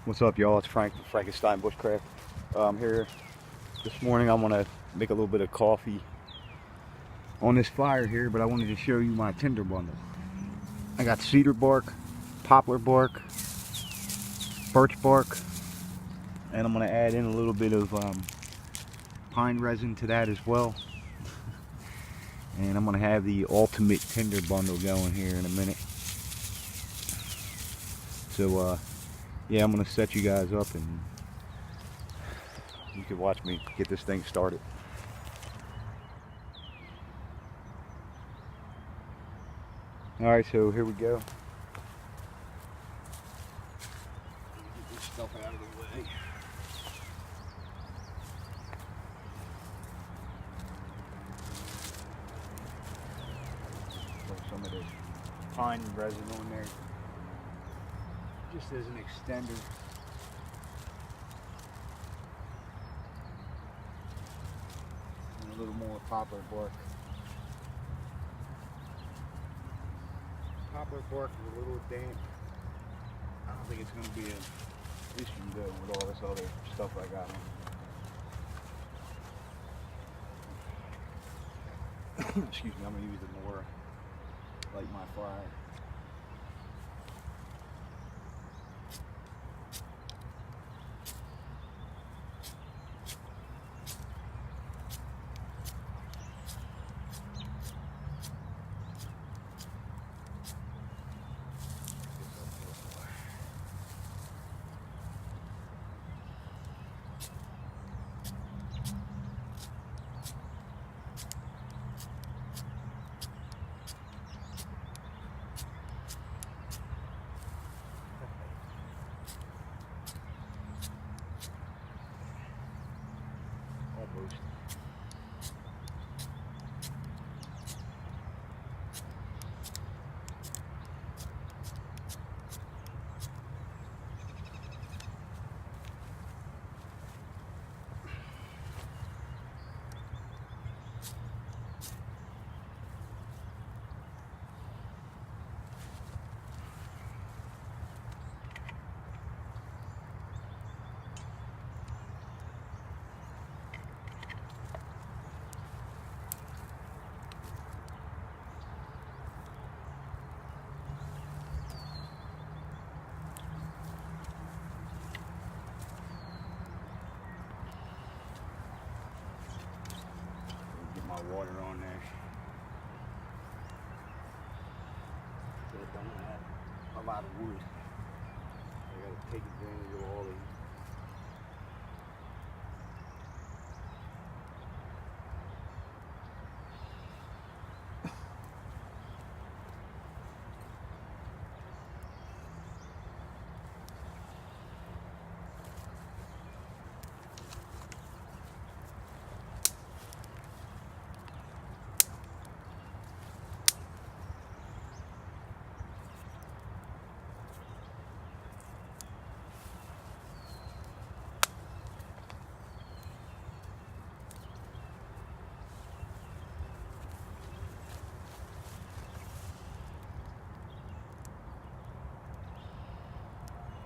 What's up, y'all? It's Frank from Frankenstein Bushcraft. I'm here this morning. I'm gonna make a little bit of coffee on this fire here, but I wanted to show you my tinder bundle. I got cedar bark, poplar bark, birch bark, and I'm gonna add in a little bit of pine resin to that as well. And I'm gonna have the ultimate tinder bundle going here in a minute. So yeah, I'm gonna set you guys up and you can watch me get this thing started. Alright, so here we go. Let me get this stuff out of the way. Throw some of this pine resin on there, just as an extender. And a little more poplar bark. Poplar bark is a little damp. I don't think it's going to be an issue though with all this other stuff I got on. Excuse me, I'm going to use it more, light my fire. Almost. My water on there. So it don't have a lot of wood. I gotta take advantage of all these.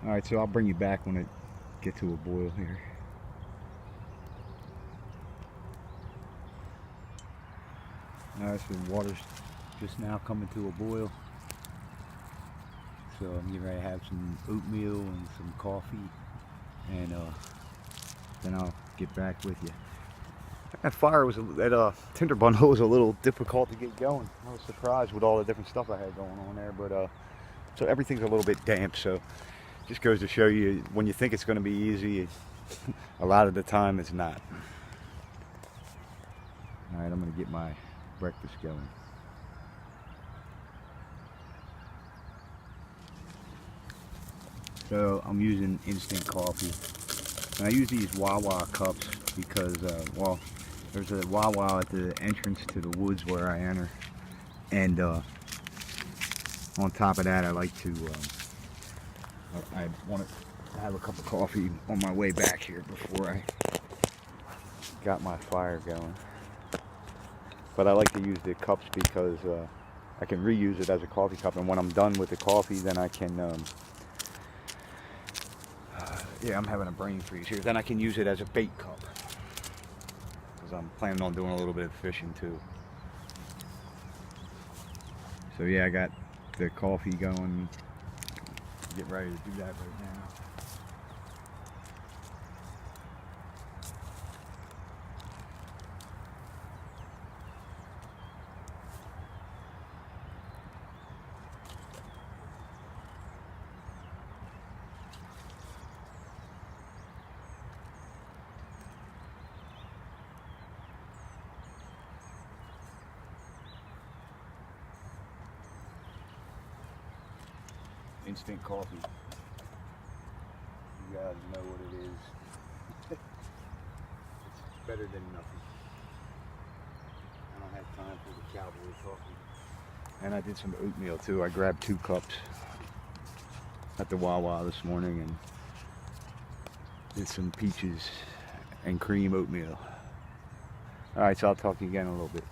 Alright, so I'll bring you back when it gets to a boil here. Alright, so the water's just now coming to a boil. So I'm getting ready to have some oatmeal and some coffee, and then I'll get back with you. That fire was, that tinder bundle was a little difficult to get going. I was surprised with all the different stuff I had going on there, but so everything's a little bit damp, so just goes to show you, when you think it's going to be easy, a lot of the time it's not. Alright, I'm going to get my breakfast going. So I'm using instant coffee. And I use these Wawa cups because, well, there's a Wawa at the entrance to the woods where I enter. And on top of that, I like to, I want to have a cup of coffee on my way back here before I got my fire going. But I like to use the cups because I can reuse it as a coffee cup, and when I'm done with the coffee, then I can Yeah, I'm having a brain freeze here. Then I can use it as a bait cup, because I'm planning on doing a little bit of fishing too. So yeah, I got the coffee going. Get ready to do that right now. Instant coffee. You guys know what it is. It's better than nothing. I don't have time for the cowboy coffee. And I did some oatmeal too. I grabbed 2 cups at the Wawa this morning and did some peaches and cream oatmeal. Alright, so I'll talk to you again in a little bit.